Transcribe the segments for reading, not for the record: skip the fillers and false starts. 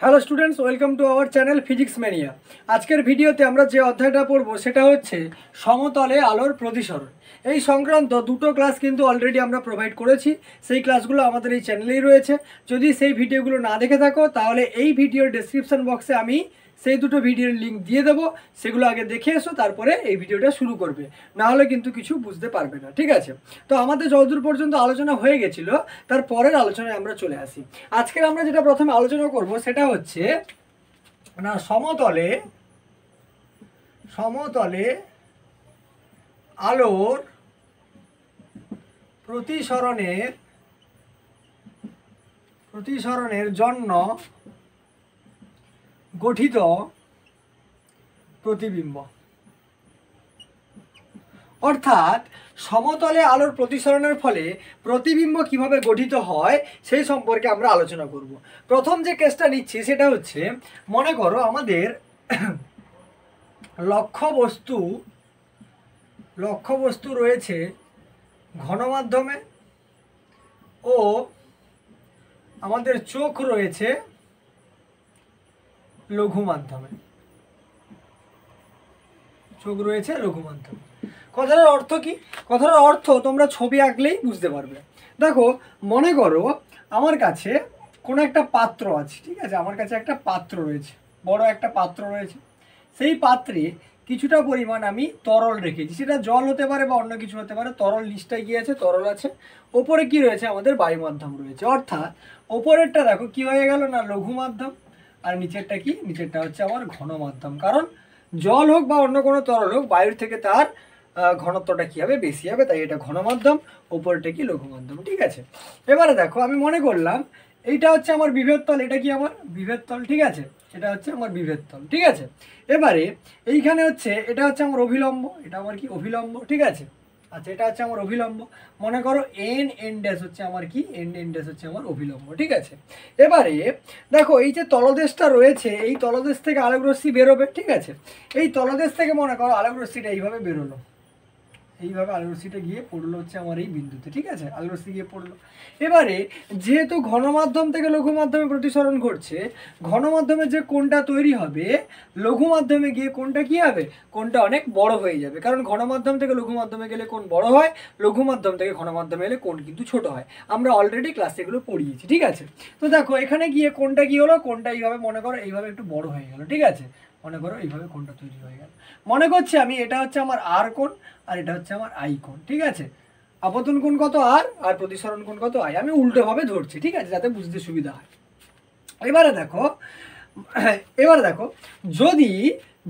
Hello students, welcome to our channel physics mania. আজকের ভিডিওতে আমরা যে অধ্যায়টা পড়বো সেটা হচ্ছে সমতলে আলোর প্রতিসরণ। এই সংক্রান্ত দুটো ক্লাস কিন্তু অলরেডি আমরা প্রোভাইড করেছি। সেই ক্লাসগুলো আমাদের এই চ্যানেলেই রয়েছে। যদি সেই ভিডিওগুলো না দেখে থাকো তাহলে এই ভিডিওর ডেসক্রিপশন বক্সে আমি সেই দুটো ভিডিওর লিঙ্ক দিয়ে দেবো, সেগুলো আগে দেখে এসো, তারপরে এই ভিডিওটা শুরু করবে, না হলে কিন্তু কিছু বুঝতে পারবে না। ঠিক আছে, তো আমাদের যতদূর পর্যন্ত আলোচনা হয়ে গেছিলো তার পরের আলোচনায় আমরা চলে আসি। আজকের আমরা যেটা প্রথমে আলোচনা করব সেটা হচ্ছে না সমতলে সমতলে আলোর প্রতিসরণের জন্য গঠিত প্রতিবিম্ব। অর্থাৎ সমতলে আলোর প্রতিসরণের ফলে প্রতিবিম্ব কিভাবে গঠিত হয় সেই সম্পর্কে আমরা আলোচনা করব। প্রথম যে কেসটা নিচ্ছি সেটা হচ্ছে, মনে করো আমাদের লক্ষ্যবস্তু রয়েছে ঘনমাধ্যমে ও আমাদের চোখ রয়েছে লঘু মাধ্যমে। কথাটার অর্থ কি? কথাটার অর্থ তোমরা ছবি আঁকলেই বুঝতে পারবে। দেখো, মনে করো আমার কাছে কোনো একটা পাত্র আছে, ঠিক আছে, আমার কাছে একটা পাত্র রয়েছে, বড় একটা পাত্র রয়েছে। সেই পাত্রে কিছুটা পরিমাণ আমি তরল রেখেছি, সেটা জল হতে পারে বা অন্য কিছু হতে পারে। তরল নিচটায় কি আছে? তরল আছে। ওপরে কি রয়েছে? আমাদের বায়ু মাধ্যম রয়েছে। অর্থাৎ ওপরেরটা দেখো কি হয়ে গেল না লঘু মাধ্যম, আর নিচেরটা কি? নিচেরটা হচ্ছে আমার ঘন মাধ্যম। কারণ জল হোক বা অন্য কোনো তরল হোক, বায়ুর থেকে তার ঘনত্বটা কি হবে? বেশি হবে, তাই এটা ঘন মাধ্যম, ওপরটা কি? লঘু মাধ্যম। ঠিক আছে, এবারে দেখো আমি মনে করলাম এইটা হচ্ছে আমার বিভেদ তল, এটা কি? আমার বিভেদ তল। ঠিক আছে, এটা হচ্ছে আমার বিভেদ তল। ঠিক আছে, এবারে এইখানে হচ্ছে এটা হচ্ছে আমার অভিলম্ব, এটা আমার কি? অভিলম্ব। ঠিক আছে, আচ্ছা এটা হচ্ছে আমার অভিলম্ব। মনে করো এন ড্যাশ হচ্ছে আমার কি? এন ড্যাশ হচ্ছে আমার অভিলম্ব। ঠিক আছে, এবারে দেখো এই যে তলদেশটা রয়েছে, এই তলদেশ থেকে আলোক রশ্মি বেরোবে। ঠিক আছে, এই তলদেশ থেকে মনে করো আলোক রশ্মিটা এইভাবে বেরোলো, এইভাবে আলোক রশ্মিটা গিয়ে পড়লো হচ্ছে আমার এই বিন্দুতে। ঠিক আছে, আলোক রশ্মি গিয়ে পড়লো। এবারে যেহেতু ঘনমাধ্যম থেকে লঘু মাধ্যমে প্রতিসরণ ঘটছে, ঘনমাধ্যমে যে কোণটা তৈরি হবে, লঘু মাধ্যমে গিয়ে কোণটা কি হবে? কোণটা অনেক বড় হয়ে যাবে। কারণ ঘনমাধ্যম থেকে লঘু মাধ্যমে গেলে কোণ বড় হয়, লঘু মাধ্যম থেকে ঘনমাধ্যমে এলে কোণ কিন্তু ছোট হয়। আমরা অলরেডি ক্লাসে এগুলো পড়িয়েছি। ঠিক আছে, তো দেখো এখানে গিয়ে কোণটা কি হলো? কোণটা এইভাবে মনে করো এইভাবে একটু বড় হয়ে গেল। ঠিক আছে, মনে করো এইভাবে কোণটা তৈরি হয়ে গেল। মনে করছি আমি এটা হচ্ছে আমার আর কোণ, আর এটা হচ্ছে আমার আই কোণ। ঠিক আছে, আপতন কোণ কত? আর প্রতিসরণ কোণ কত? আই। আমি উল্টোভাবে ধরছি, ঠিক আছে, যাতে বুঝতে সুবিধা হয়। এবারে দেখো যদি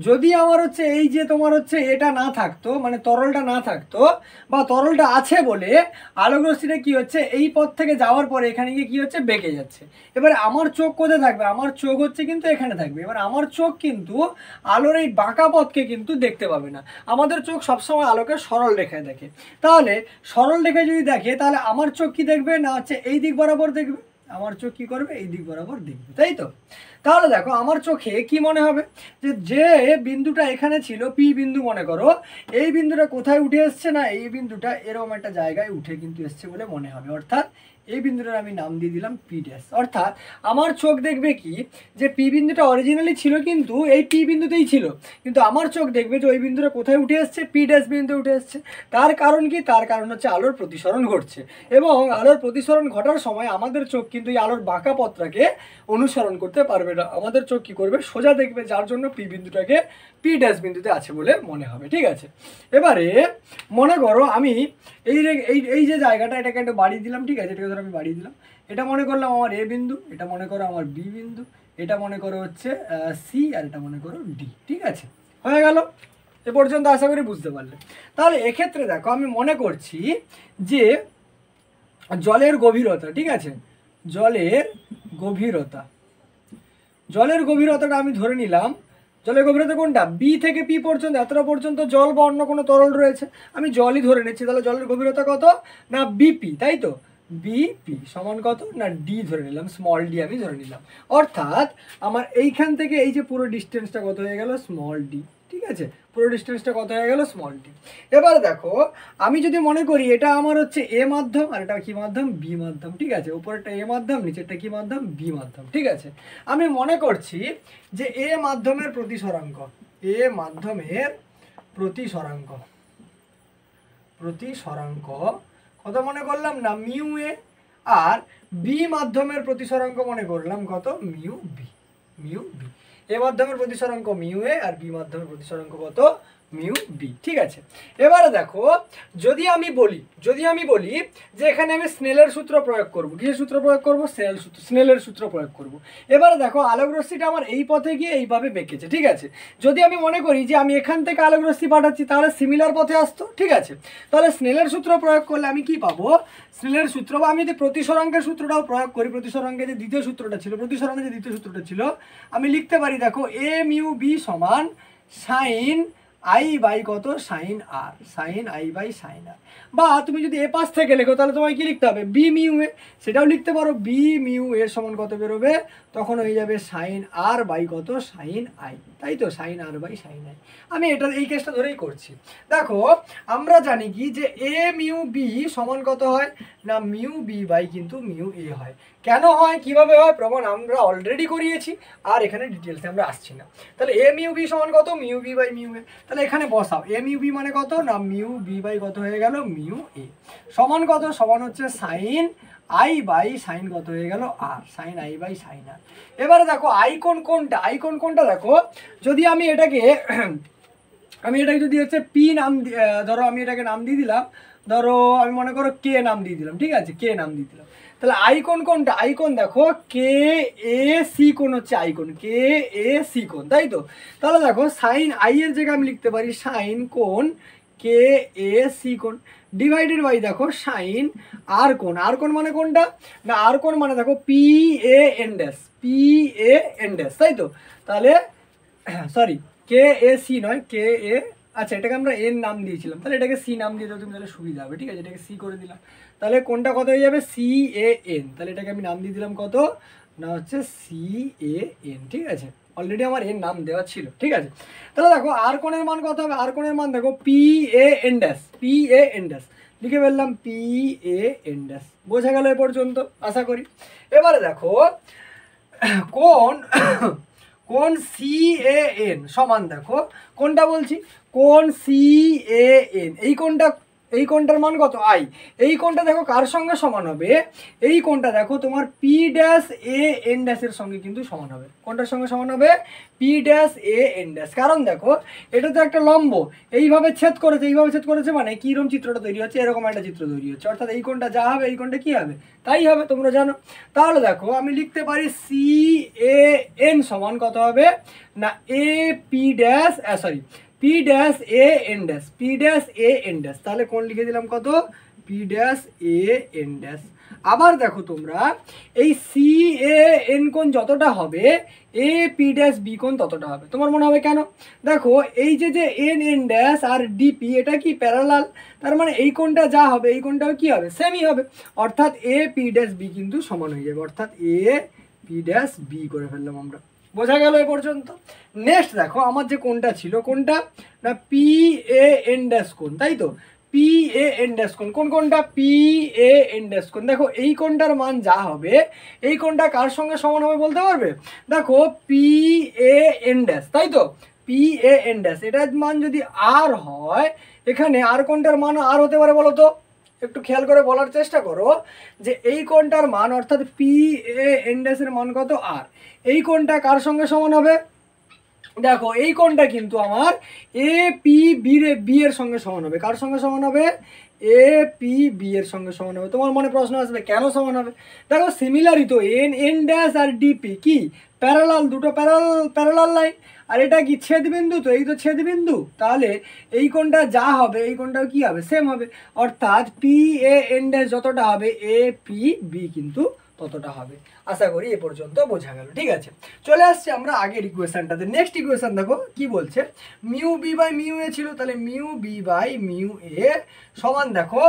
যদি আমার হচ্ছে এই যে তোমার হচ্ছে এটা না থাকতো, মানে তরলটা না থাকতো, বা তরলটা আছে বলে আলোক রশ্মিটা কি হচ্ছে? এই পথ থেকে যাওয়ার পরে এখানে গিয়ে কি হচ্ছে? বেঁকে যাচ্ছে। এবারে আমার চোখ কোথায় থাকবে? আমার চোখ হচ্ছে কিন্তু এখানে থাকবে। এবার আমার চোখ কিন্তু আলোর এই বাঁকা পথকে কিন্তু দেখতে পাবে না। আমাদের চোখ সবসময় আলোকে সরল রেখায় দেখে। তাহলে সরল রেখায় যদি দেখে, তাহলে আমার চোখ কি দেখবে? না হচ্ছে এই দিক বরাবর দেখবে। আমার চোখ কি করবে? এই দিক বরাবর দেখবে, তাই তো? তাহলে দেখো আমার চোখে কি মনে হবে? যে বিন্দুটা এখানে ছিল, পি বিন্দু মনে করো, এই বিন্দুটা কোথায় উঠে এসছে? না এই বিন্দুটা এরকম একটা জায়গায় উঠে কিন্তু এসছে বলে মনে হবে। অর্থাৎ এই বিন্দুটার আমি নাম দিয়ে দিলাম পি ড্যাশ। অর্থাৎ আমার চোখ দেখবে কি? যে পি বিন্দুটা অরিজিনালি ছিল কিন্তু এই পি বিন্দুতেই ছিল, কিন্তু আমার চোখ দেখবে যে ওই বিন্দুটা কোথায় উঠে এসছে? পি ড্যাশ বিন্দুতে উঠে এসছে। তার কারণ কি? তার কারণ হচ্ছে আলোর প্রতিসরণ ঘটছে, এবং আলোর প্রতিসরণ ঘটার সময় আমাদের চোখ কিন্তু এই আলোর বাঁকা পথটাকে অনুসরণ করতে পারবে না। আমাদের চোখ কি করবে? সোজা দেখবে, যার জন্য পি বিন্দুটাকে পি ড্যাশ বিন্দুতে আছে বলে মনে হবে। ঠিক আছে, এবারে মনে করো আমি এই যে জায়গাটা, এটাকে একটু বাড়িয়ে দিলাম। ঠিক আছে, এটাকে ধরো আমি বাড়িয়ে দিলাম। এটা মনে করলাম আমার এ বিন্দু, এটা মনে করো আমার বি বিন্দু, এটা মনে করো হচ্ছে সি, আর এটা মনে করো ডি। ঠিক আছে, হয়ে গেল। এ পর্যন্ত আশা করি বুঝতে পারলে। তাহলে এক্ষেত্রে দেখো আমি মনে করছি যে জলের গভীরতা, ঠিক আছে, জলের গভীরতাটা আমি ধরে নিলাম। জলের গভীরতা কোনটা? বি থেকে পি পর্যন্ত, এতটা পর্যন্ত জল বা অন্য কোনো তরল রয়েছে, আমি জলই ধরে নিচ্ছি। তাহলে জলের গভীরতা কত? না বিপি, তাই তো? বিপি সমান কত? না ডি ধরে নিলাম, স্মল ডি আমি ধরে নিলাম। অর্থাৎ আমার এইখান থেকে এই যে পুরো ডিস্টেন্সটা কত হয়ে গেল? Small D. ঠিক আছে, পুরো ডিস্টেন্সটা কত হয়ে গেল স্মল টি। এবার দেখো আমি যদি মনে করি এটা আমার হচ্ছে এ মাধ্যম আর এটা কি মাধ্যম, বি মাধ্যম, ঠিক আছে, উপরেরটা এ মাধ্যম নিচেরটা কি মাধ্যম, বি মাধ্যম, ঠিক আছে। আমি মনে করছি যে এ মাধ্যমের প্রতিসরাঙ্ক, এ মাধ্যমের প্রতিসরাঙ্ক কত মনে করলাম না মিউ এ, আর বি মাধ্যমের প্রতিসরাঙ্ক মনে করলাম কত মিউ বি, এ মাধ্যমের প্রতিসরাঙ্ক মিউ এ আর বি মাধ্যমের প্রতিসরাঙ্ক কত মিউ বি, ঠিক আছে। এবারে দেখো যদি আমি বলি যে এখানে আমি স্নেলের সূত্র প্রয়োগ করব, কিসের সূত্র প্রয়োগ করব, স্নেলের সূত্র প্রয়োগ করব। এবারে দেখো আলোক রশ্মিটা আমার এই পথে গিয়ে এইভাবে বেঁকেছে, ঠিক আছে। যদি আমি মনে করি যে আমি এখান থেকে আলোক রশ্মি পাঠাচ্ছি তাহলে সিমিলার পথে আসতো, ঠিক আছে। তাহলে স্নেলের সূত্র প্রয়োগ করলে আমি কি পাবো, স্নেলের সূত্র, বা আমি যদি প্রতিসরাঙ্কের সূত্রটাও প্রয়োগ করি, প্রতিসরাঙ্কের যে দ্বিতীয় সূত্রটা ছিল, আমি লিখতে পারি দেখো এ মিউ বি সমান সাইন আই বাই কত sine R, sine I by sine R. বা তুমি যদি এ পাশ থেকে লেখো তাহলে তোমায় কি লিখতে হবে, বি মিউ এ, সেটাও লিখতে পারো, বি মিউ এর সমান কত বেরোবে, তখন হয়ে যাবে সাইন আর বাই কত সাইন আই, তাই তো, sine r by sine i. আমি এটা এই কেসটা ধরেই করছি। দেখো আমরা জানি কি যে এ মিউ বি সমান কত হয় না মিউ বি বাই কিন্তু মিউ এ হয়। কেন হয়, কিভাবে হয়, প্রমাণ আমরা অলরেডি করিয়েছি, আর এখানে ডিটেলসে আমরা আসছি না। তাহলে এ মিউ বি সমান কত mu B by mu A, তাহলে এখানে বসাও এ মিউ বি মানে কত না মিউ বি বাই কত হয়ে গেল মিউ এ, সমান কত, সমান হচ্ছে সাইন আই বাই সাইন কত হয়ে গেল আর, সাইন আই বাই সাইন আর। এবারে দেখো আইকন কোনটা দেখো, যদি আমি এটাকে যদি হচ্ছে পি নাম, ধরো আমি এটাকে নাম দিয়ে দিলাম, ধরো আমি মনে করো কে নাম দিয়ে দিলাম, ঠিক আছে, কে নাম দিয়ে দিলাম। তাহলে আইকন কোনটা, আইকন দেখো কে এ সি কোণ হচ্ছে আইকন, কে এ সি কোণ, তাই তো। তাহলে দেখো সাইন আই এর জায়গায় আমি লিখতে পারি সাইন কোণ কে এ সি কোণ ডিভাইডেড বাই দেখো সাইন আর কোণ মানে কোনটা না, আর কোণ মানে দেখো পি এ এন ড্যাশ, তাই তো। তাহলে সরি কে এ সি নয়, কে এ, আচ্ছা এটাকে আমরা এন নাম দিয়েছিলাম, তাহলে এটাকে সি নাম দিয়ে দাও তুমি, তাহলে সুবিধা হবে, ঠিক আছে, এটাকে সি করে দিলাম। তাহলে কোনটা কত হয়ে যাবে সি এ এন, তাহলে এটাকে আমি নাম দিয়ে দিলাম কত না হচ্ছে সি এ এন, ঠিক আছে, অলরেডি আমার এর নাম দেওয়া ছিল, ঠিক আছে। তাহলে দেখো আর কোণের মান কত হবে, আর কোণের মান দেখো পি এ এন ড্যাশ, লিখে ফেললাম পি এ এন ড্যাশ, বোঝা গেল এ পর্যন্ত আশা করি। এবারে দেখো কোণ সি এ এন সমান দেখো কোনটা বলছি, কোণ সি এ এন, এই কোণটার মান কত আই, এই কোণটা দেখো কার সঙ্গে সমান হবে, এই কোণটা দেখো তোমার পি ড্যাশ এ এন ড্যাশের সঙ্গে কিন্তু সমান হবে, কোনটার সঙ্গে সমান হবে P dash A N dash, কারণ দেখো এটা তো একটা লম্ব, এইভাবে ছেদ করেছে মানে কিরকম চিত্রটা তৈরি হচ্ছে, এরকম একটা চিত্র তৈরি হচ্ছে, অর্থাৎ এই কোণটা যা হবে এই কোণটা কি হবে তাই হবে, তোমরা জানো। তাহলে দেখো আমি লিখতে পারি সি এ এন সমান কত হবে না এ P dash P dash A N dash, তাহলে কোণ লিখে দিলাম কত P dash A N dash. আবার দেখো তোমরা এই সি এ এন কোণ যতটা হবে এ পি ড্যাশ বি কোণ ততটা হবে, তোমার মনে হবে কেন, দেখো এই যে এন এন ড্যাশ আর ডিপি এটা কি প্যারালাল, তার মানে এই কোণটা যা হবে এই কোণটাও কি হবে সেমই হবে, অর্থাৎ এ পি ড্যাশ বি কিন্তু সমান হয়ে যাবে, অর্থাৎ এ পি ড্যাশ বি করে ফেললাম আমরা, বোঝা গেল এ পর্যন্ত। নেক্সট দেখো আমার যে কোণটা ছিল, কোনটা না পি এ এন ড্যাশ কোণ, তাই তো, পি এ এন ড্যাশ কোণটা পি এ এন ড্যাশ কোণ, দেখো এই কোণটার মান যা হবে এই কোণটা কার সঙ্গে সমান হবে বলতে পারবে, দেখো পি এ এন ড্যাশ, তাই তো, পি এ এন ড্যাশ, এটার মান যদি আর হয়, এখানে আর কোণটার মান আর হতে পারে বলো তো, একটু খেয়াল করে বলার চেষ্টা করো যে এই কোণটার মান অর্থাৎ পি এ এন ড্যাশের মান কত আর, এই কোণটা কার সঙ্গে সমান হবে, দেখো এই কোণটা কিন্তু আমার এ পি বি এর সঙ্গে সমান হবে, কার সঙ্গে সমান হবে এ পি বি এর সঙ্গে সমান হবে। তোমার মনে প্রশ্ন আসবে কেন সমান হবে, দেখো সিমিলারই তো, এন এন ড্যাশ আর ডিপি কি প্যারালাল, দুটো প্যারালাল লাইন, আর এটা কি ছেদবিন্দু, তো এই তো ছেদবিন্দু, তাহলে এই কোণটা যা হবে এই কোণটাও কি হবে সেম হবে, অর্থাৎ পি এ এন ড্যাশ যতটা হবে এ পি বি কিন্তু ততটা হবে। আশা করি এ পর্যন্ত বোঝা গেল, ঠিক আছে। চলে আসছে আমরা আগের ইকুয়েশনটাতে, নেক্সট ইকুয়েশন দেখো কি বলছে, mu B by mu A ছিল, তাহলে mu B by mu A সমান দেখো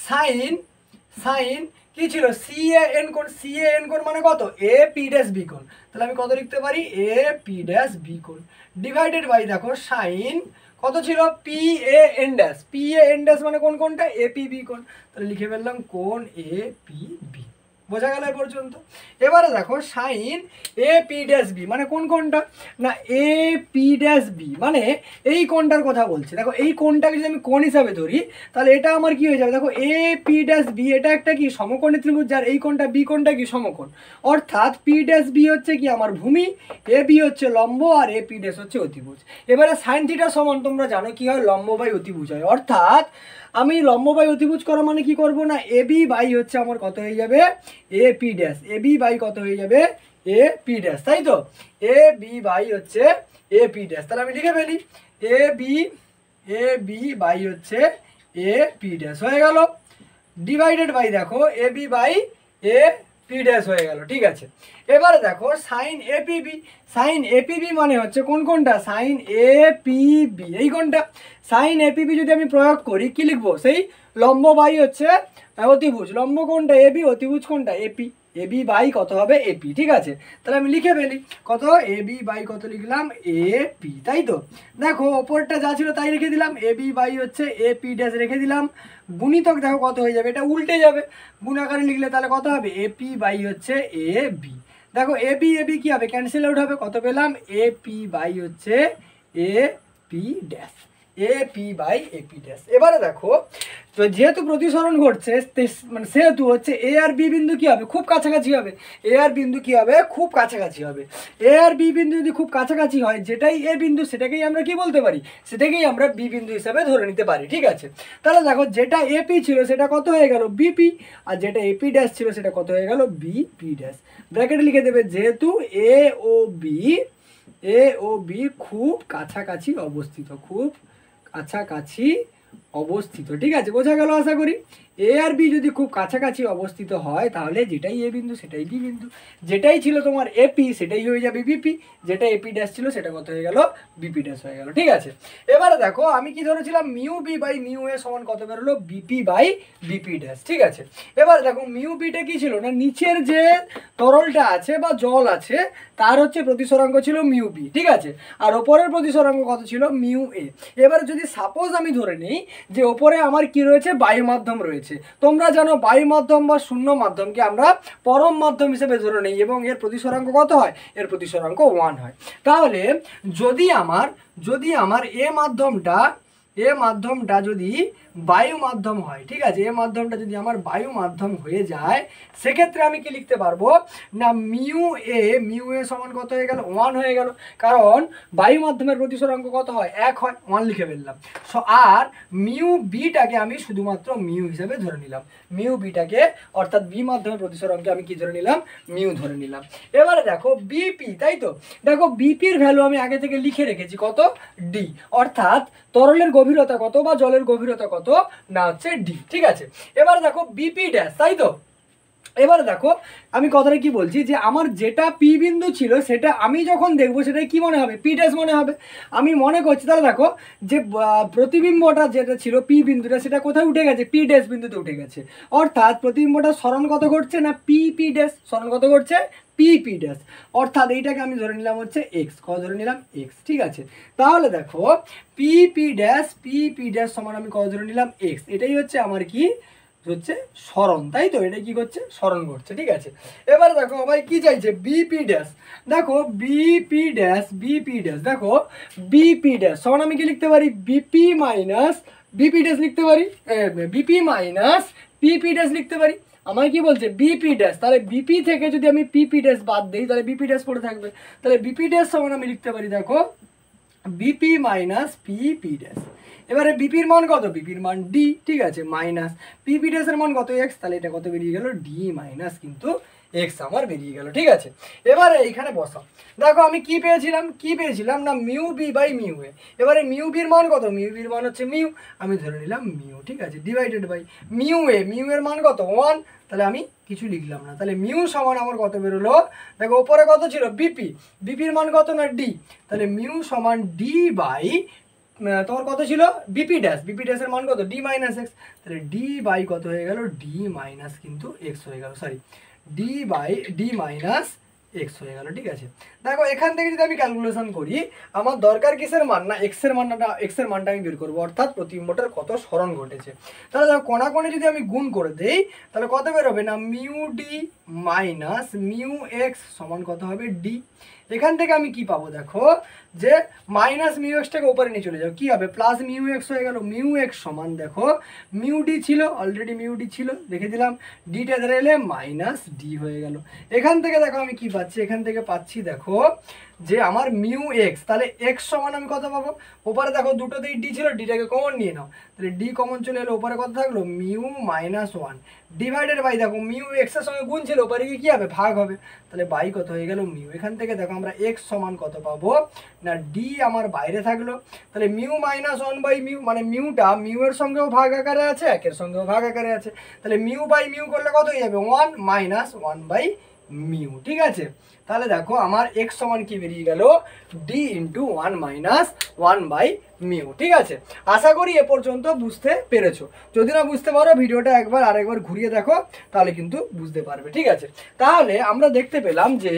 সাইন কি ছিল সি এ এন কোণ, সি এ এন কোণ মানে কত এ পি ড্যাশ বি কোণ, তাহলে আমি কত লিখতে পারি এ পি ড্যাশ বি কোণ ডিভাইডেড বাই দেখো সাইন কত ছিল P A N dash, P A N dash মানে কোন কোনটা এ পি বি কোণ, তাহলে লিখে ফেললাম কোণ এ পি বি। বোঝা গেল এ পর্যন্ত? এবারে দেখো sine A P dash B মানে কোন কোণটা না এ পি ড্যাশ বি মানে এই কোণটার কথা বলছি। দেখো এই কোণটাকে যদি আমি কোণ হিসাবে ধরি তাহলে এটা আমার কি হয়ে যাবে, দেখো এ পি ড্যাশ বি এটা একটা কি সমকোণী ত্রিভুজ, যার এই কোণটা বি কোণটা কি সমকোণ, অর্থাৎ পি ড্যাশ বি হচ্ছে কি আমার ভূমি, এ বি হচ্ছে লম্ব আর এ পি ড্যাশ হচ্ছে অতিভুজ। এবারে সাইন থিটা সমান তোমরা জানো কি হয় লম্ব বাই অতিভুজ হয়, অর্থাৎ আমি লম্ব বাই অতিভুজ করা মানে কি করব না এ বি বাই হচ্ছে আমার কত হয়ে যাবে A P dash, A B by কত হয়ে যাবে এ পি ড্যাশ, তাই তো এ বি বাই হচ্ছে এ পি ড্যাশ। তাহলে আমি লিখে ফেলি এ বি বাই হচ্ছে এ পি ড্যাশ হয়ে গেল ডিভাইডেড বাই দেখো A B by A P dash হয়ে গেল। ঠিক আছে, এবারে দেখো sine A P B, sine A P B মানে হচ্ছে কোন কোনটা সাইন এ পি বি এই কোনটা, সাইন এ পি বি যদি আমি প্রয়োগ করি কি লিখবো সেই লম্ব বাই হচ্ছে অতিভুজ, লম্ব কোনটা এ বি, অতিভুজ কোনটা এপি, এ বি বাই কত হবে এপি। ঠিক আছে, তাহলে আমি লিখে ফেলি কত এ বি বাই কত লিখলাম এ পি, তাই তো দেখো ওপরটা যা ছিল তাই রেখে দিলাম, এ বি বাই হচ্ছে এ পি ড্যাশ রেখে দিলাম, গুণিতক দেখো কত হয়ে যাবে এটা উল্টে যাবে, গুণ আকারে লিখলে তাহলে কত হবে এ পি বাই হচ্ছে এ বি। দেখো এ বি কি হবে ক্যান্সেল আউট হবে, কত পেলাম এ পি বাই হচ্ছে A P dash, A P by A P dash. এবারে দেখো তো যেহেতু প্রতিসরণ ঘটছে মানে সেহেতু হচ্ছে এ আর বি বিন্দু কি হবে খুব কাছাকাছি হবে, এ আর বিন্দু কি হবে খুব কাছাকাছি হবে, এ আর বি বিন্দু যদি খুব কাছাকাছি হয় যেটাই এ বিন্দু সেটাকেই আমরা কি বলতে পারি সেটাকেই আমরা বি বিন্দু হিসাবে ধরে নিতে পারি। ঠিক আছে, তাহলে দেখো যেটা এপি ছিল সেটা কত হয়ে গেল বিপি, আর যেটা এপি ড্যাশ ছিল সেটা কত হয়ে গেল বিপি ড্যাশ। ব্র্যাকেটে লিখে দেবে যেহেতু এ ও বি খুব কাছাকাছি অবস্থিত, খুব কাছাকাছি অবস্থিত। ঠিক আছে, বোঝা গেল আশা করি। এ আর বি যদি খুব কাছাকাছি অবস্থিত হয় তাহলে যেটাই এ বিন্দু সেটাই বি বিন্দু, যেটাই ছিল তোমার এপি সেটাই হয়ে যাবে বিপি, যেটা এপি ড্যাশ ছিল সেটা কত হয়ে গেল বিপি ড্যাশ হয়ে গেল। ঠিক আছে, এবারে দেখো আমি কি ধরেছিলাম mu B by mu A সমান কত বেরোলো বিপি বাই বিপি ড্যাশ। ঠিক আছে, এবারে দেখো মিউ বিটা কি ছিল না নিচের যে তরলটা আছে বা জল আছে তার হচ্ছে প্রতিসরাঙ্ক ছিল মিউ বি। ঠিক আছে, আর ওপরের প্রতিসরাঙ্ক কত ছিল মিউ এ। এবার যদি সাপোজ আমি ধরে নিই যে ওপরে আমার কি রয়েছে বায়ু মাধ্যম রয়েছে, তোমরা জানো বায়ু মাধ্যম বা শূন্য মাধ্যমকে আমরা পরম মাধ্যম হিসেবে ধরে নিই এবং এর প্রতিসরাঙ্ক কত হয় এর প্রতিসরাঙ্ক 1 হয়। তাহলে যদি আমার এ মাধ্যমটা যদি বায়ু মাধ্যম হয়, ঠিক আছে এ মাধ্যমটা যদি আমার বায়ু মাধ্যম হয়ে যায় সেক্ষেত্রে আমি কি লিখতে পারবো না মিউ এ সমান কত হয়ে গেল 1 হয়ে গেল, কারণ বায়ু মাধ্যমের প্রতিসরাঙ্ক কত হয় 1 হয়, 1 লিখে ফেললাম। আর মিউ বিটাকে আমি শুধুমাত্র মিউ হিসেবে ধরে নিলাম, মিউ বিটাকে অর্থাৎ বি মাধ্যমের প্রতিসরাঙ্কে আমি কি ধরে নিলাম মিউ ধরে নিলাম। এবারে দেখো বিপি, তাই তো দেখো বিপির ভ্যালু আমি আগে থেকে লিখে রেখেছি কত ডি, অর্থাৎ তরলের গভীরতা কত বা জলের গভীরতা কত না হচ্ছে ডি। ঠিক আছে, এবারে দেখো বিপি ড্যাশ, তাই তো এবারে দেখো আমি কথাটা কি বলছি যে আমার যেটা পি বিন্দু ছিল সেটা আমি যখন দেখবো সেটা কি মনে হবে পি ড্যাশ মনে হবে, আমি মনে করছি তাহলে দেখো যে প্রতিবিম্বটা যেটা ছিল পি বিন্দুটা সেটা কোথায় উঠে গেছে পি ড্যাশ বিন্দুতে উঠে গেছে, অর্থাৎ প্রতিবিম্বটা সরণ কত ঘটছে না পি ড্যাশ, সরণ কত ঘটছে পি ড্যাশ, অর্থাৎ এইটাকে আমি ধরে নিলাম হচ্ছে এক্স, কত ধরে নিলাম এক্স। ঠিক আছে, তাহলে দেখো পি ড্যাশ সমান আমি কত ধরে নিলাম এক্স, এটাই হচ্ছে আমার কি হচ্ছে সরণ, তাই তো এটা কি করছে সরণ করছে। ঠিক আছে, এবারে দেখো ভাই কি চাইছে বিপি ড্যাশ, দেখো বিপি ড্যাশ দেখো বিপি ড্যাশ সমান আমি কি লিখতে পারি বিপি মাইনাস বিপি ড্যাশ লিখতে পারি, বিপি মাইনাস পিপি ড্যাশ লিখতে পারি। আমার কি বলছে বিপি ড্যাশ, তাহলে বিপি থেকে যদি আমি পিপি ড্যাশ বাদ দিই তাহলে বিপি ড্যাশ পড়ে থাকবে, তাহলে বিপি ড্যাশ সমান আমি লিখতে পারি দেখো বিপি মাইনাস পিপি ড্যাশ। এবারে বিপির মান কত বিপির মান ডি, ঠিক আছে মাইনাস পিপি ড্যাশের মান কত এক্স, তাহলে এটা কত বেরিয়ে গেল ডি মাইনাস কিন্তু এক্স আমার বেরিয়ে গেল। ঠিক আছে, এবারে এইখানে বসাও, দেখো আমি কি পেয়েছিলাম না mu B by mu A. এবারে মিউ বির মান কত মিউ বির মান হচ্ছে মিউ, আমি ধরে নিলাম মিউ। ঠিক আছে, ডিভাইডেড বাই মিউ এর মান কত 1, তাহলে আমি কিছু লিখলাম না, তাহলে মিউ সমান আমার কত বেরোলো দেখো ওপরে কত ছিল বিপির মান কত না ডি, তাহলে মিউ সমান ডি বাই তোমার কত ছিল বিপি ড্যাশের মান কত ডি মাইনাস এক্স, তাহলে ডি বাই কত হয়ে গেল ডি মাইনাস কিন্তু এক্স হয়ে গেল, sorry D by D minus x হয়ে গেল। ঠিক আছে, দেখো এখান থেকে যদি আমি ক্যালকুলেশন করি আমার দরকার কিসের মান না এক্সের মানটা আমি বের করবো, অর্থাৎ প্রতিবিম্বটার কত সরণ ঘটেছে। তাহলে দেখো কোণাকোণে যদি আমি গুণ করে দেই তাহলে কত বেরোবে না mu D minus mu x সমান কত হবে ডি। এখান থেকে আমি কি পাবো দেখো যে মাইনাস মিউ এক্সটাকে ওপরে নিয়ে চলে যাও, কি হবে প্লাস মিউ এক্স হয়ে গেল। মিউ এক্স সমান দেখো মিউ ডি ছিল, অলরেডি মিউ ডি ছিল দেখে দিলাম, ডিটা ধরে এলে মাইনাস ডি হয়ে গেল। এখান থেকে দেখো আমি কি পাচ্ছি, এখান থেকে পাচ্ছি দেখো যে আমার মিউ এক্স, তাহলে এক্স সমান আমি কত পাবো, ওপরে দেখো দুটোতেই ডি ছিল, ডিটাকে কমন নিয়ে নাও, তাহলে ডি কমন চলে এলো, ওপরে কত থাকলো mu minus one divided by দেখো মিউ এক্সের সঙ্গে গুণ ছিল, ওপরে গিয়ে কী হবে ভাগ হবে, তাহলে বাই কত হয়ে গেল মিউ। এখান থেকে দেখো আমরা এক্স সমান কত পাবো না ডি আমার বাইরে থাকলো, তাহলে mu minus one by mu, মানে মিউটা মিউ এর সঙ্গেও ভাগ আকারে আছে একের সঙ্গেও ভাগ আকারে আছে, তাহলে মিউ বাই মিউ করলে কত হয়ে যাবে one minus one by mu. ঠিক আছে, তাহলে দেখো আমার এক্স সমান কি বেরিয়ে গেল D into one minus one by mu. ঠিক আছে, আশা করি এ পর্যন্ত বুঝতে পেরেছো, যদি না বুঝতে পারো ভিডিওটা একবার আরেকবার ঘুরিয়ে দেখো তাহলে কিন্তু বুঝতে পারবে। ঠিক আছে, তাহলে আমরা দেখতে পেলাম যে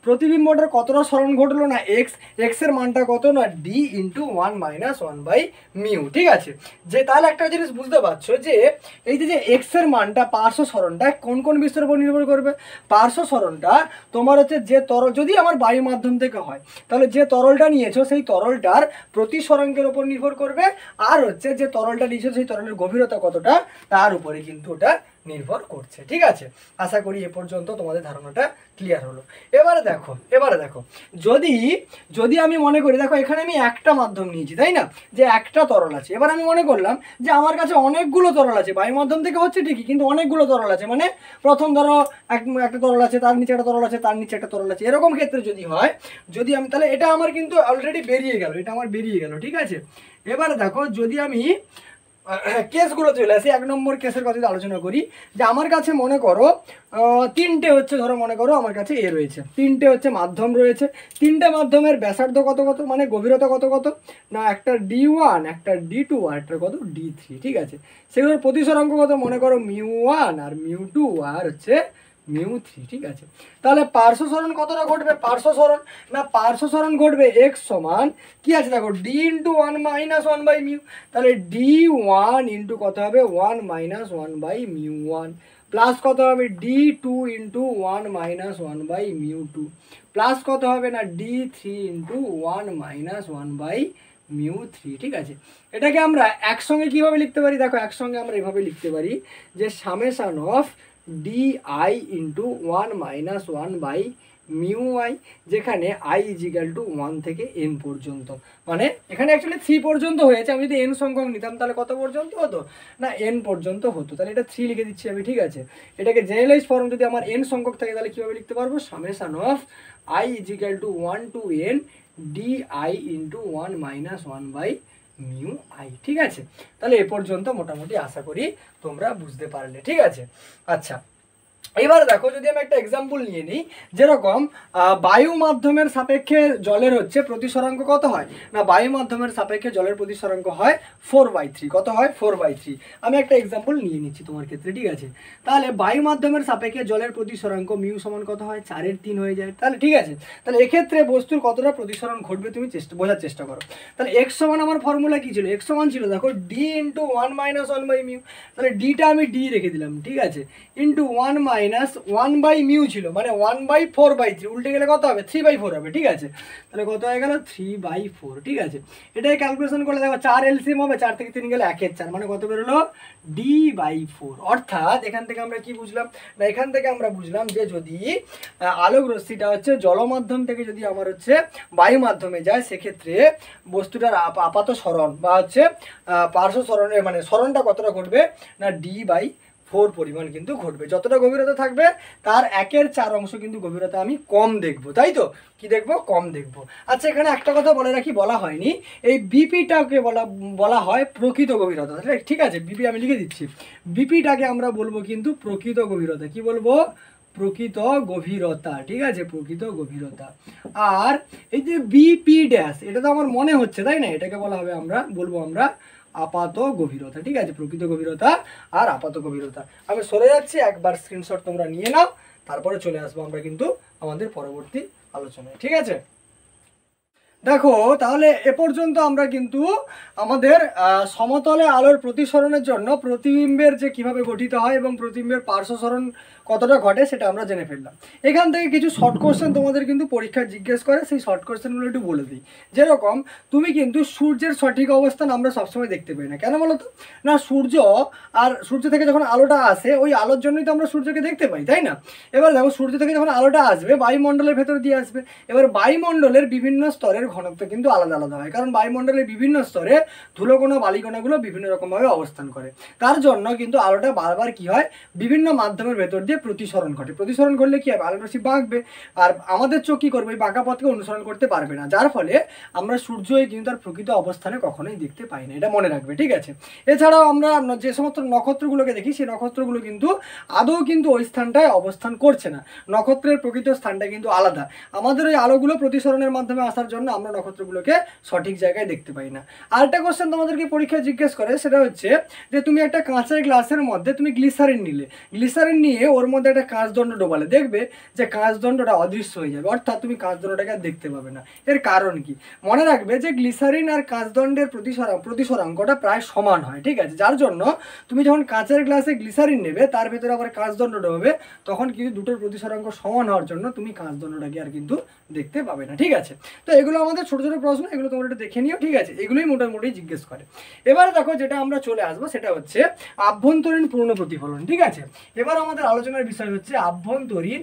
প্রতিবিম্বটার কতটা সরণ ঘটলো না এক্সের মানটা কত না D into one minus one by mu. ঠিক আছে, যে তাহলে একটা জিনিস বুঝতে পারছো যে এই যে এক্সের মানটা পার্শ্ব সরণটা কোন কোন বিষয়ের উপর নির্ভর করবে, পার্শ্ব সরণটা তোমার হচ্ছে যে তরল যদি আমার বায়ু মাধ্যম থেকে হয় তাহলে যে তরলটা নিয়েছো সেই তরলটার প্রতিসরাঙ্কের উপর নির্ভর করবে, আর হচ্ছে যে তরলটা নিয়েছো সেই তরলের গভীরতা কতটা তার উপরে কিন্তু ওটা নির্ভর করছে। ঠিক আছে, আশা করি এ পর্যন্ত তোমাদের ধারণাটা ক্লিয়ার হলো। এবারে দেখো যদি যদি আমি মনে করি দেখো এখানে আমি একটা মাধ্যম নিয়েছি তাই না, যে একটা তরল আছে, এবার আমি মনে করলাম যে আমার কাছে অনেকগুলো তরল আছে, বায়ু মাধ্যম থেকে হচ্ছে ঠিকই কিন্তু অনেকগুলো তরল আছে, মানে প্রথম ধরো একটা তরল আছে, তার নিচে একটা তরল আছে, তার নিচে একটা তরল আছে, এরকম ক্ষেত্রে যদি হয়, যদি আমি তাহলে এটা আমার কিন্তু অলরেডি বেরিয়ে গেল, এটা আমার বেরিয়ে গেল। ঠিক আছে, এবারে দেখো যদি আমি কেসগুলো চলে আসি, এক নম্বর কেসের কথা আলোচনা করি, যে আমার কাছে মনে করো তিনটে হচ্ছে ধরো মনে করো আমার কাছে এ রয়েছে, তিনটে হচ্ছে মাধ্যম রয়েছে, তিনটে মাধ্যমের ব্যাসার্ধ কত কত মানে গভীরতা কত কত না একটা ডি ওয়ান একটা ডি টু আর একটা কত ডি থ্রি। ঠিক আছে, সেগুলোর প্রতিসরাঙ্ক কত মনে করো মিউ ওয়ান আর মিউ টু আর হচ্ছে মিউ থ্রি। ঠিক আছে, তাহলে পার্শ্ব সরণ কতটা ঘটবে, পার্শ্ব সরণ ঘটবে এক্স সমান কি আছে দেখো D into one minus one by mu, তাহলে ডি ওয়ান ইন্টু কত হবে one minus one by mu one, plus কত হবে D two into one minus one by mu two, plus কত হবে না D three into one minus one by mu three. ঠিক আছে, এটাকে আমরা একসঙ্গে কীভাবে লিখতে পারি, দেখো একসঙ্গে আমরা এভাবে লিখতে পারি যে summation of D I into one minus one by mu I, যেখানে আই ইজিক্যাল টু ওয়ান থেকে এন পর্যন্ত, মানে এখানে অ্যাকচুয়ালি 3 পর্যন্ত হয়েছে, আমি যদি এন সংখ্যক নিতাম তাহলে কত পর্যন্ত হতো না এন পর্যন্ত হতো, তাহলে এটা 3 লিখে দিচ্ছি আমি। ঠিক আছে, এটাকে জেনারেলাইজ ফর্ম যদি আমার এন সংখ্যক থাকে তাহলে কীভাবে লিখতে পারবো summation of I equal to one to N D I into one minus one by mu I. ঠিক আছে, তাহলে এ পর্যন্ত মোটামুটি আশা করি তোমরা বুঝতে পারলে। ঠিক আছে, আচ্ছা এবার দেখো যদি আমি একটা এক্সাম্পল নিয়ে নিই, যেরকম বায়ু মাধ্যমের সাপেক্ষে জলের হচ্ছে প্রতিসরাঙ্ক কত হয় না, বায়ু মাধ্যমের সাপেক্ষে জলের প্রতিসরাঙ্ক হয় 4/3, কত হয় 4/3। আমি একটা এক্সাম্পল নিয়ে নিচ্ছি তোমার ক্ষেত্রে। ঠিক আছে, তাহলে বায়ু মাধ্যমের সাপেক্ষে জলের প্রতিসরাঙ্ক মিউ সমান কত হয় 4/3 হয়ে যায়। তাহলে ঠিক আছে, তাহলে এক্ষেত্রে বস্তুর কতটা প্রতিসরণ ঘটবে তুমি বোঝার চেষ্টা করো। তাহলে এক্স সমান আমার ফর্মুলা কি ছিল, এক্স সমান ছিল দেখো D into one minus one by mu, তাহলে ডিটা আমি ডি রেখে দিলাম। ঠিক আছে, into one minus one by mu ছিল, মানে 1/4/3, উল্টে গেলে কত হবে 3/4 হবে। ঠিক আছে, তাহলে কত হয়ে গেল 3/4। ঠিক আছে, এটাই ক্যালকুলেশন করলে দেখো 4 এলসিএম হবে, 4 থেকে 3 গেলে 1/4, মানে কত বেরোলো d/4। অর্থাৎ এখান থেকে আমরা কি বুঝলাম না, এখান থেকে আমরা বুঝলাম যে যদি আলোক রশ্মিটা হচ্ছে জলমাধ্যম থেকে যদি আমার হচ্ছে বায়ু মাধ্যমে যায়, সেক্ষেত্রে বস্তুটার আপাত সরণ বা হচ্ছে পার্শ্ব সরণে মানে সরণটা কতটা ঘটবে না d/4 পরিমাণ কিন্তু ঘটবে। যতটা গভীরতা থাকবে তার 1/4 অংশ কিন্তু গভীরতা আমি কম দেখব, তাই তো কি দেখব কম দেখব। আচ্ছা এখানে একটা কথা বলে রাখি, বলা হয়নি, এই বিপিটাকে বলা হয় প্রকৃত গভীরতা। ঠিক আছে, বিপি আমি লিখে দিচ্ছি, বিপিটাকে আমরা বলবো কিন্তু প্রকৃত গভীরতা। কি বলবো প্রকৃত গভীরতা, ঠিক আছে, প্রকৃত গভীরতা। আর এই যে বিপি ড্যাশ, এটা তো আমার মনে হচ্ছে, তাই না, এটাকে বলা হবে বলবো আমরা আপাত গভীরতা, ঠিক আছে, প্রকৃত গভীরতা আর আপাত গভীরতা। আমি সরে যাচ্ছি, একবার স্ক্রিনশট তোমরা নিয়ে নাও, তারপরে চলে আসবো আমরা কিন্তু আমাদের পরবর্তী আলোচনায়, ঠিক আছে। দেখো তাহলে এ পর্যন্ত আমরা কিন্তু আমাদের সমতলে আলোর প্রতিসরণের জন্য প্রতিবিম্বের যে কিভাবে গঠিত হয় এবং প্রতিবিম্বের পার্শ্বসরণ কতটা ঘটে সেটা আমরা জেনে ফেললাম। এখান থেকে কিছু শর্ট কোশ্চেন তোমাদের কিন্তু পরীক্ষায় জিজ্ঞেস করে, সেই শর্ট কোশ্চেনগুলো একটু বলে দিই। যেরকম তুমি কিন্তু সূর্যের সঠিক অবস্থান আমরা সবসময় দেখতে পাই না, কেন বলো তো? না, সূর্য থেকে যখন আলোটা আসে ওই আলোর জন্যই তো আমরা সূর্যকে দেখতে পাই, তাই না? এবার দেখো সূর্য থেকে যখন আলোটা আসবে বায়ুমণ্ডলের ভেতর দিয়ে আসবে, এবার বায়ুমণ্ডলের বিভিন্ন স্তরের ঘনত্ব কিন্তু আলাদা আলাদা হয়, কারণ বায়ুমণ্ডলের বিভিন্ন স্তরে ধুলোকণা বালিকণাগুলো বিভিন্ন রকমভাবে অবস্থান করে। তার জন্য কিন্তু আলোটা বারবার কি হয়, বিভিন্ন মাধ্যমের ভেতর দিয়ে প্রতিসরণ ঘটে। প্রতিসরণ ঘটলে কি হবে, আলোর রশ্মি বাঁকবে, আর আমাদের চোখ কি করবে, এই বাঁকা পথকে অনুসরণ করতে পারবে না, যার ফলে আমরা সূর্যই কিন্তু তার প্রকৃত অবস্থানে কখনোই দেখতে পাই না, এটা মনে রাখবে, ঠিক আছে। এছাড়াও আমরা যে সমস্ত নক্ষত্রগুলোকে দেখি সেই নক্ষত্রগুলো কিন্তু আদৌ কিন্তু ওই স্থানটায় অবস্থান করছে না, নক্ষত্রের প্রকৃত স্থানটা কিন্তু আলাদা। আমাদের ওই আলোগুলো প্রতিসরণের মাধ্যমে আসার জন্য আমরা নক্ষত্রগুলোকে সঠিক জায়গায় দেখতে পাই না। আরেকটা কোশ্চেন তোমাদেরকে পরীক্ষায় জিজ্ঞেস করে, সেটা হচ্ছে যে তুমি একটা কাঁচের গ্লাসের মধ্যে তুমি গ্লিসারিন নিলে, গ্লিসারিন নিয়ে ওর মধ্যে একটা কাঁচদণ্ড ডোবালে, দেখবে যে কাঁচদণ্ডটা অদৃশ্য হয়ে যাবে, অর্থাৎ তুমি কাঁচদণ্ডটাকে আর দেখতে পাবে না। এর কারণ কি? মনে রাখবে যে গ্লিসারিন আর কাঁচদণ্ডের প্রতিসরাঙ্কটা প্রায় সমান হয়, ঠিক আছে, যার জন্য তুমি যখন কাঁচের গ্লাসে গ্লিসারিন নেবে তার ভেতরে আবার কাঁচদণ্ড ডোবাবে, তখন কিন্তু দুটোর প্রতিসরাঙ্ক সমান হওয়ার জন্য তুমি কাঁচদণ্ডটাকে আর কিন্তু দেখতে পাবে না, ঠিক আছে। তো এগুলো আমাদের ছোট ছোট প্রশ্ন, এগুলো তোমরা একটু দেখে নিও, ঠিক আছে, এগুলোই মোটামুটি জিজ্ঞেস করে। এবারে দেখো যেটা আমরা চলে আসবো সেটা হচ্ছে আভ্যন্তরীণ পূর্ণ প্রতিফলন, ঠিক আছে। এবার আমাদের আলোচনার বিষয় হচ্ছে আভ্যন্তরীণ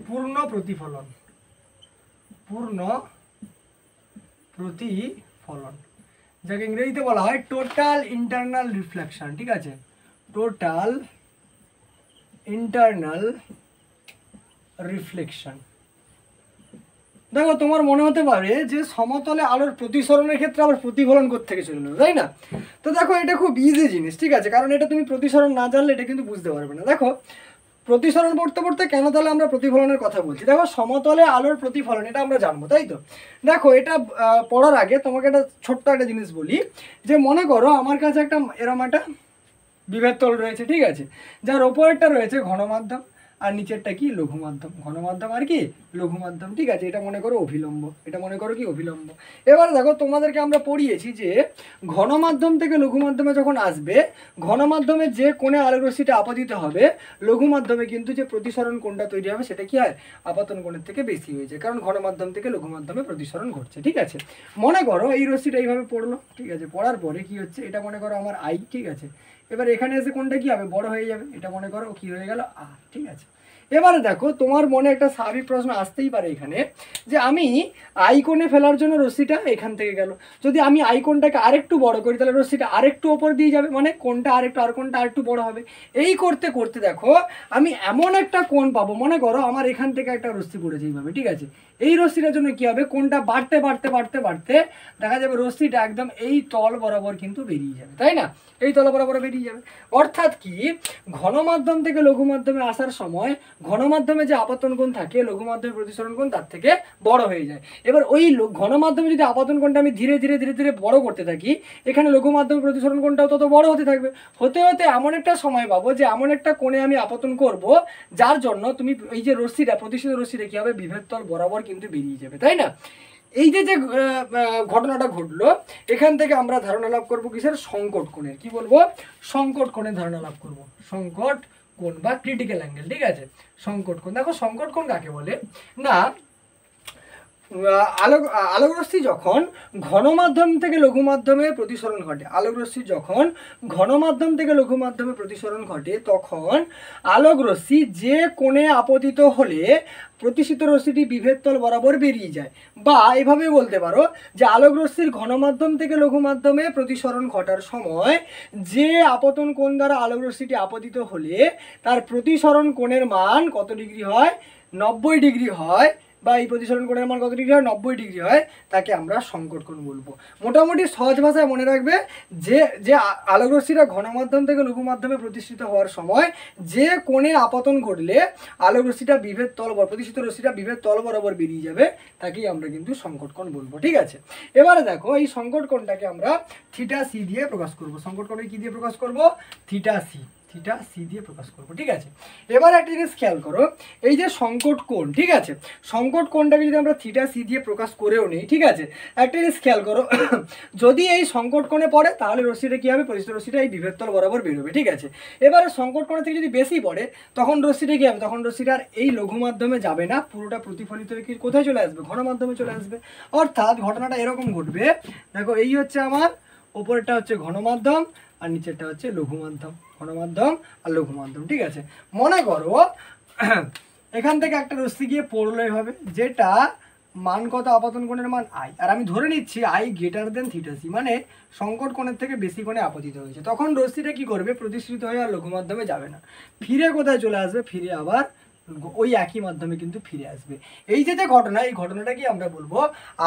পূর্ণ প্রতিফলন, যাকে ইংরেজিতে বলা হয় টোটাল ইন্টারনাল রিফ্লেকশন, ঠিক আছে, টোটাল ইন্টারনাল রিফ্লেকশন। দেখো তোমার মনে হতে পারে যে সমতলে আলোর প্রতিসরণের ক্ষেত্রে আবার প্রতিফলন থেকে চলে এলো, তাই না? তো দেখো এটা খুব ইজি জিনিস, ঠিক আছে, কারণ এটা তুমি প্রতিসরণ না জানলে এটা কিন্তু বুঝতে পারবে না। দেখো প্রতিসরণ পড়তে পড়তে কেন তাহলে আমরা প্রতিফলনের কথা বলছি, দেখো সমতলে আলোর প্রতিফলন এটা আমরা জানবো, তাই তো। দেখো এটা পড়ার আগে তোমাকে একটা ছোট্ট একটা জিনিস বলি, যে মনে করো আমার কাছে এরম একটা বিভেদ তল রয়েছে, ঠিক আছে, যার ওপরেরটা রয়েছে ঘনমাধ্যম আর নিচেরটা কি লঘু মাধ্যম, ঘনমাধ্যম আর কি লঘু মাধ্যম, ঠিক আছে, এটা মনে করো অভিলম্ব, এটা মনে করো কি অভিলম্ব। এবার দেখো তোমাদেরকে আমরা পড়িয়েছি যে ঘনমাধ্যম থেকে লঘু মাধ্যমে যখন আসবে, ঘনমাধ্যমে যে কোণে আলোর রশ্মিটা আপতিত হবে, লঘু মাধ্যমে কিন্তু যে প্রতিসরণ কোণটা তৈরি হবে সেটা কি হয়, আপতন কোণের থেকে বেশি হয়ে যায়, কারণ ঘনমাধ্যম থেকে লঘু মাধ্যমে প্রতিসরণ ঘটছে, ঠিক আছে। মনে করো এই রশ্মিটা এইভাবে পড়লো, ঠিক আছে, পড়ার পরে কি হচ্ছে, এটা মনে করো আমার আই, ঠিক আছে, এবার এখানে এসে কোনটা কি হবে, বড় হয়ে যাবে, এটা মনে করো কি হয়ে গেল আর, ঠিক আছে। এবারে দেখো তোমার মনে একটা স্বাভাবিক প্রশ্ন আসতেই পারে এখানে, যে আমি আইকনে ফেলার জন্য রশ্মিটা এখান থেকে গেল, যদি আমি আইকনটাকে আরেকটু বড় করি তাহলে রশ্মিটা আরেকটু ওপর দিয়ে যাবে, মানে কোনটা আরেকটু আর কোনটা আরেকটু বড় হবে। এই করতে করতে দেখো আমি এমন একটা কোণ পাবো, মনে করো আমার এখান থেকে একটা রশ্মি পড়েছে এইভাবে, ঠিক আছে, এই রশ্মিটার জন্য কি হবে, কোনটা বাড়তে বাড়তে বাড়তে বাড়তে দেখা যাবে রশ্মিটা একদম এই তল বরাবর কিন্তু বেরিয়ে যাবে, তাই না, এই তল বরাবর বেরিয়ে যাবে। অর্থাৎ কি, ঘনমাধ্যম থেকে লঘু মাধ্যমে আসার সময় ঘনমাধ্যমে যে আপতন কোণ থাকে লঘু মাধ্যমে প্রতিসরণ কোণ তার থেকে বড় হয়ে যায়। এবার ওই ঘনমাধ্যমে যদি আপতন কোণটা আমি ধীরে ধীরে ধীরে ধীরে বড় করতে থাকি, এখানে লঘু মাধ্যমে প্রতিসরণ কোণটাও তত বড় হতে থাকবে, হতে হতে এমন একটা সময় পাবো যে এমন একটা কোণে আমি আপতন করব, যার জন্য তুমি এই যে রশ্মিটা প্রতিসরিত রশ্মিটা কি হবে, বিভেদ তল বরাবর কিন্তু বেরিয়ে যাবে, তাই না। এই যে ঘটনাটা ঘটলো, এখান থেকে আমরা ধারণা লাভ করবো কিসের, সংকট কোণের, কি বলবো, সংকট কোণের ধারণা লাভ করবো, সংকট কোণ বা ক্রিটিক্যাল অ্যাঙ্গেল, ঠিক আছে, সংকট কোণ। দেখো সংকট কোণ কাকে বলে, না আলোক রশ্মি যখন ঘনমাধ্যম থেকে লঘু মাধ্যমে প্রতিসরণ ঘটে, আলোক রশ্মি যখন ঘনমাধ্যম থেকে লঘু মাধ্যমে প্রতিসরণ ঘটে, তখন আলোক রশ্মি যে কোণে আপতিত হলে প্রতিসিত রশ্মিটি বিভেদ তল বরাবর বেরিয়ে যায়, বা এভাবে বলতে পারো যে আলোক রশ্মির ঘনমাধ্যম থেকে লঘু মাধ্যমে প্রতিসরণ ঘটার সময় যে আপতন কোণ দ্বারা আলোক রশ্মিটি আপতিত হলে তার প্রতিসরণ কোণের মান কত ডিগ্রি হয়, 90 ডিগ্রি হয়, বা এই প্রতিসরণ কোণের মান কত ডিগ্রি হয়, 90 ডিগ্রি হয়, তাকে আমরা সংকট কোণ বলবো। মোটামুটি সহজ ভাষায় মনে রাখবে যে যে আলোক রশ্মিটা ঘন মাধ্যম থেকে লঘু মাধ্যমে প্রতিষ্ঠিত হওয়ার সময় যে কোণে আপতন ঘটলে আলোক রশ্মিটা বিভেদ তল বরাবর, প্রতিষ্ঠিত রশ্মিটা বিভেদ তল বরাবর বেরিয়ে যাবে, তাকেই আমরা কিন্তু সংকট কোণ বলবো। ঠিক আছে, এবারে দেখো এই সংকট কোণটাকে আমরা থিটা সি দিয়ে প্রকাশ করব। সংকট কোণকে কি দিয়ে প্রকাশ করব? থিটা সি দিয়ে প্রকাশ করব। ঠিক আছে, এবার একটা জিনিস খেয়াল করো, এই যে সংকট কোণ, ঠিক আছে, সংকট কোণটাকে যদি আমরা থিটা সি দিয়ে প্রকাশ করেও নিই, ঠিক আছে, একটা জিনিস খেয়াল করো, যদি এই সংকট কোণে পড়ে তাহলে রশ্মিটা কি হবে, প্রতিষ্ঠিত রশ্মিটা এই বিভেদ তল বরাবর বেরোবে। ঠিক আছে, এবারে সংকট কোণ থেকে যদি বেশি পড়ে তখন রশ্মিটা কি হবে, তখন রশ্মিটা আর এই লঘু মাধ্যমে যাবে না, পুরোটা প্রতিফলিত হয়ে কি কোথায় চলে আসবে, ঘন মাধ্যমে চলে আসবে। অর্থাৎ ঘটনাটা এরকম ঘটবে, দেখো এই হচ্ছে আমার উপরেরটা হচ্ছে ঘন মাধ্যম আর নিচেরটা হচ্ছে লঘু মাধ্যম, ঘন মাধ্যম আর লঘু মাধ্যম। ঠিক আছে, মনে করো এখান থেকে একটা রশ্মি গিয়ে পড়লো এভাবে, যেটা মান কত, আপতন কোণের মান আই, আর আমি ধরে নিচ্ছি I greater than theta C, মানে সংকট কোণের থেকে বেশি কোণে আপতিত হয়েছে। তখন রশ্মিটা কি করবে, প্রতিষ্ঠিত হয়ে আর লঘু মাধ্যমে যাবে না, ফিরে কোথায় চলে আসবে, ফিরে আবার ওই একই মাধ্যমে কিন্তু ফিরে আসবে। এই যে ঘটনা, এই ঘটনাটাকে আমরা বলবো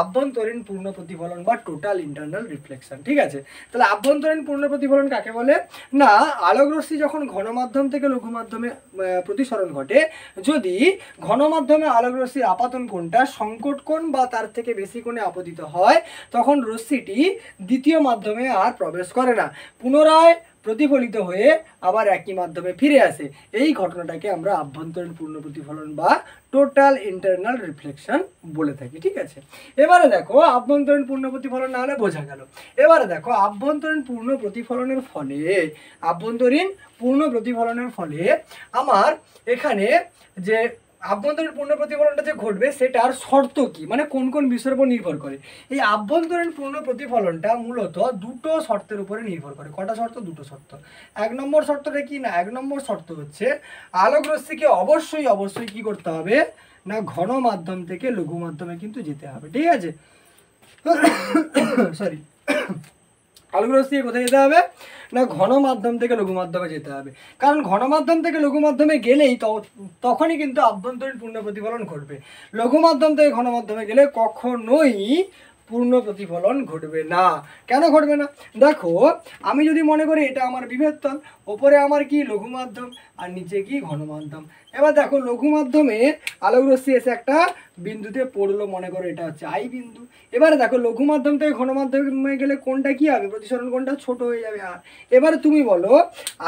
আভ্যন্তরীণ পূর্ণ প্রতিফলন বা টোটাল ইন্টারনাল রিফ্লেকশন। ঠিক আছে, তাহলে আভ্যন্তরীণ পূর্ণ প্রতিফলন কাকে বলে না, আলোক রশ্মি যখন ঘন মাধ্যম থেকে লঘু মাধ্যমে প্রতিসরণ ঘটে, যদি ঘন মাধ্যমে আলোক রশ্মির আপাতন কোণটা সংকট কোণ বা তার থেকে বেশি কোণে আপতিত হয়, তখন রশ্মিটি দ্বিতীয় মাধ্যমে আর প্রবেশ করে না, পুনরায় প্রতিফলিত হয়ে আবার একই মাধ্যমে ফিরে আসে। এই ঘটনাটাকে আমরা আভ্যন্তরীণ পূর্ণ প্রতিফলন বা টোটাল ইন্টারনাল রিফ্লেকশন বলে থাকি। ঠিক আছে, এবারে দেখো আভ্যন্তরীণ পূর্ণ প্রতিফলন না হলে বোঝা গেল। এবারে দেখো আভ্যন্তরীণ পূর্ণ প্রতিফলনের ফলে, আভ্যন্তরীণ পূর্ণ প্রতিফলনের ফলে আমার এখানে যে আভ্যন্তরীণ পূর্ণ প্রতিফলনটা যে ঘটবে সেটার শর্ত কি, মানে কোন কোন বিষয়ের উপর নির্ভর করে। এই আভ্যন্তরীণ পূর্ণ প্রতিফলনটা মূলত দুটো শর্তের উপরে নির্ভর করে। কটা শর্ত? দুটো শর্ত। এক নম্বর শর্তটা কি না, এক নম্বর শর্ত হচ্ছে আলোক রশ্মিকে অবশ্যই অবশ্যই কি করতে হবে না, ঘন মাধ্যম থেকে লঘু মাধ্যমে কিন্তু যেতে হবে। ঠিক আছে, সরি, আলোক রশ্মিকে কোথায় যেতে হবে না, ঘন মাধ্যম থেকে লঘু মাধ্যমে যেতে হবে। কারণ ঘন মাধ্যম থেকে লঘু মাধ্যমে গেলেই তখনই কিন্তু আভ্যন্তরীণ পূর্ণ প্রতিফলন ঘটবে। লঘু মাধ্যম থেকে ঘন মাধ্যমে গেলে কখনোই পূর্ণ প্রতিফলন ঘটবে না। কেন ঘটবে না? দেখো আমি যদি মনে করি এটা আমার বিভেদ তল, ওপরে আমার কি লঘু মাধ্যম আর নিচে কি ঘন মাধ্যম। এবার দেখো লঘু মাধ্যমে আলোক রশ্মি এসে একটা বিন্দুতে পড়লো, মনে করো এটা হচ্ছে আই বিন্দু। এবারে দেখো লঘু মাধ্যম থেকে ঘন মাধ্যমে গেলে কোনটা কি হবে, প্রতিসরণ কোণটা ছোট হয়ে যাবে। আর এবারে তুমি বলো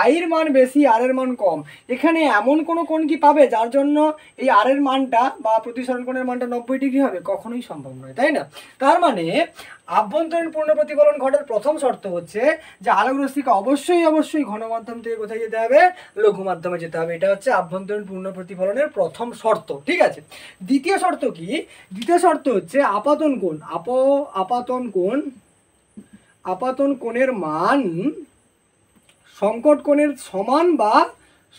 আইয়ের মান বেশি আর এর মান কম, এখানে এমন কোনো কোণ কি পাবে যার জন্য এই আর এর মানটা বা প্রতিসরণ কোণের মানটা 90 ডিগ্রি হবে? কখনোই সম্ভব নয়, তাই না? তার মানে আভ্যন্তরীণ পূর্ণ প্রতিফলন ঘটার প্রথম শর্ত হচ্ছে যে আলোক রশ্মিকে অবশ্যই অবশ্যই ঘন মাধ্যম থেকে কোথায় যেতে হবে, লঘু মাধ্যমে যেতে হবে। এটা হচ্ছে আভ্যন্তরীণ পূর্ণ প্রতিফলনের প্রথম শর্ত। ঠিক আছে, দ্বিতীয় শর্ত কি? দ্বিতীয় শর্ত হচ্ছে আপাতন কোণ। আপাতন কোণের মান সংকট কোণের সমান বা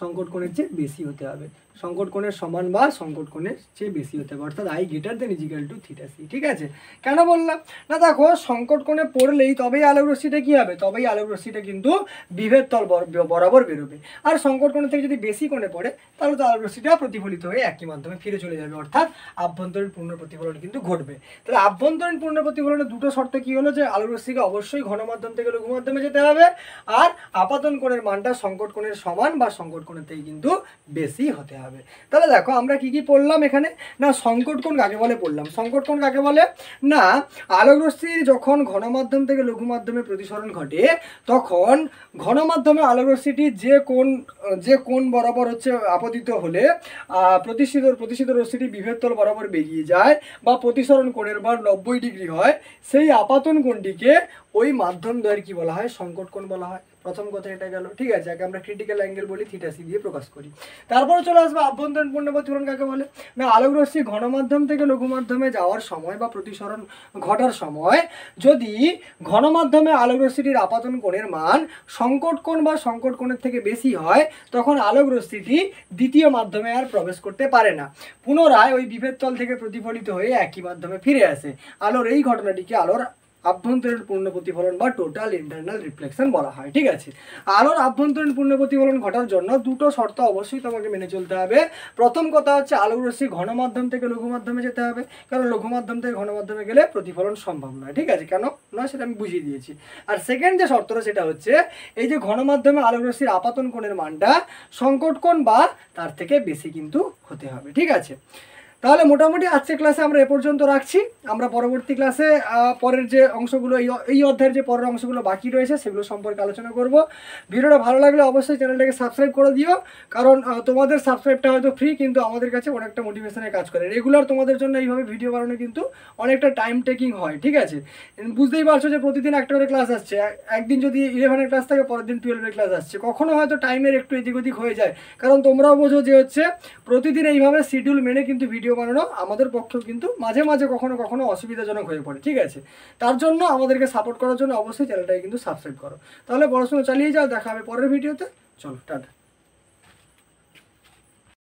সংকট কোণের চেয়ে বেশি হতে হবে। সংকট কোণের সমান বা সংকট কোণের চেয়ে বেশি হতে হবে, অর্থাৎ I greater than equal to theta C. ঠিক আছে, কেন বললাম না, দেখো সংকট কোণে পড়লেই তবেই আলোক রশ্মিটা কি হবে, তবেই আলোক রশ্মিটা কিন্তু বিভেদ তল বরাবর বেরোবে। আর সংকট কোণ থেকে যদি বেশি কোণে পড়ে তাহলে তো আলোক রশ্মিটা প্রতিফলিত হয়ে একই মাধ্যমে ফিরে চলে যাবে, অর্থাৎ আভ্যন্তরীণ পূর্ণ প্রতিফলন কিন্তু ঘটবে। তাহলে আভ্যন্তরীণ পূর্ণ প্রতিফলনের দুটো শর্ত কি হলো, যে আলোক রশ্মিকে অবশ্যই ঘন মাধ্যম থেকে লঘু মাধ্যমে যেতে হবে, আর আপাতন কোণের মানটা সংকট কোণের সমান বা সংকট কোণের থেকে কিন্তু বেশি হতে হবে। তাহলে দেখো আমরা কি কি পড়লাম এখানে না, সংকট কোণ কাকে বলে পড়লাম। সংকট কোণ কাকে বলে না, আলোক রশ্মির যখন ঘন মাধ্যম থেকে লঘু মাধ্যমে প্রতিসরণ ঘটে তখন ঘন মাধ্যমে আলোক রশ্মিটি যে কোণ বরাবর হচ্ছে আপতিত হলে প্রতিষ্ঠিত রশ্মিটি বিভেদ তল বরাবর বেরিয়ে যায় বা প্রতিসরণ কোণের মান 90 ডিগ্রি হয়, সেই আপাতন কোণটিকে ওই মাধ্যম দ্বয়ের কি বলা হয়, সংকট কোণ বলা হয়। প্রথম কথা এটা গেল। ঠিক আছে, আগে আমরা ক্রিটিক্যাল অ্যাঙ্গেল বলি, থিটা সি দিয়ে প্রকাশ করি। তারপরে চলে আসবে আভ্যন্তরীণ পূর্ণ প্রতিফলন কাকে বলে না, আলোক রশ্মি ঘন মাধ্যম থেকে লঘু মাধ্যমে যাওয়ার সময় বা প্রতিসরণ ঘটার সময় যদি ঘন মাধ্যমে আলোক রশ্মিটির আপাতন কোণের মান সংকট কোণ বা সংকট কোণের থেকে বেশি হয়, তখন আলোক রশ্মিটি দ্বিতীয় মাধ্যমে আর প্রবেশ করতে পারে না, পুনরায় ওই বিভেদ তল থেকে প্রতিফলিত হয়ে একই মাধ্যমে ফিরে আসে। আলোর এই ঘটনাটিকে আভ্যন্তরীণ পূর্ণ প্রতিফলন বা টোটাল ইন্টারনাল রিফ্লেকশন বলা হয়। ঠিক আছে, আলোর আভ্যন্তরীণ পূর্ণ প্রতিফলন ঘটার জন্য দুটো শর্ত অবশ্যই তোমাকে মেনে চলতে হবে। প্রথম কথা হচ্ছে আলোক রশ্মি ঘন মাধ্যম থেকে লঘু মাধ্যমে যেতে হবে, কারণ লঘু মাধ্যম থেকে ঘন মাধ্যমে গেলে প্রতিফলন সম্ভব নয়। ঠিক আছে, কেন নয় সেটা আমি বুঝিয়ে দিয়েছি। আর সেকেন্ড যে শর্তটা সেটা হচ্ছে এই যে ঘন মাধ্যমে আলোক রশ্মির আপাতন কোণের মানটা সংকট কোণ বা তার থেকে বেশি কিন্তু হতে হবে। ঠিক আছে, তাহলে মোটামুটি আজকের ক্লাসে আমরা এ পর্যন্ত রাখছি। আমরা পরবর্তী ক্লাসে পরের যে অংশগুলো এই অধ্যায়ের যে পরের অংশগুলো বাকি রয়েছে সেগুলো সম্পর্কে আলোচনা করব। ভিডিওটা ভালো লাগলে অবশ্যই চ্যানেলটাকে সাবস্ক্রাইব করে দিও, কারণ তোমাদের সাবস্ক্রাইবটা হয়তো ফ্রি কিন্তু আমাদের কাছে অনেকটা মোটিভেশনের কাজ করে। রেগুলার তোমাদের জন্য এইভাবে ভিডিও বানানো কিন্তু অনেকটা টাইম টেকিং হয়। ঠিক আছে, বুঝতেই পারছো যে প্রতিদিন একটা করে ক্লাস আসছে, একদিন যদি 11-এর ক্লাস থাকে পরের দিন 12-এর ক্লাস আসছে, কখনো হয়তো টাইমের একটু এদিক ওদিক হয়ে যায়, কারণ তোমরাও বোঝো যে হচ্ছে প্রতিদিন এইভাবে শিডিউল মেনে কিন্তু ভিডিও বানানো আমাদের পক্ষেও কিন্তু মাঝে মাঝে কখনো কখনো অসুবিধাজনক হয়ে পড়ে। ঠিক আছে, তার জন্য আমাদেরকে সাপোর্ট করার জন্য অবশ্যই চ্যানেলটাকে কিন্তু সাবস্ক্রাইব করো। তাহলে পড়াশোনা চালিয়ে যাও, দেখা হবে পরের ভিডিওতে। চলো টাটা।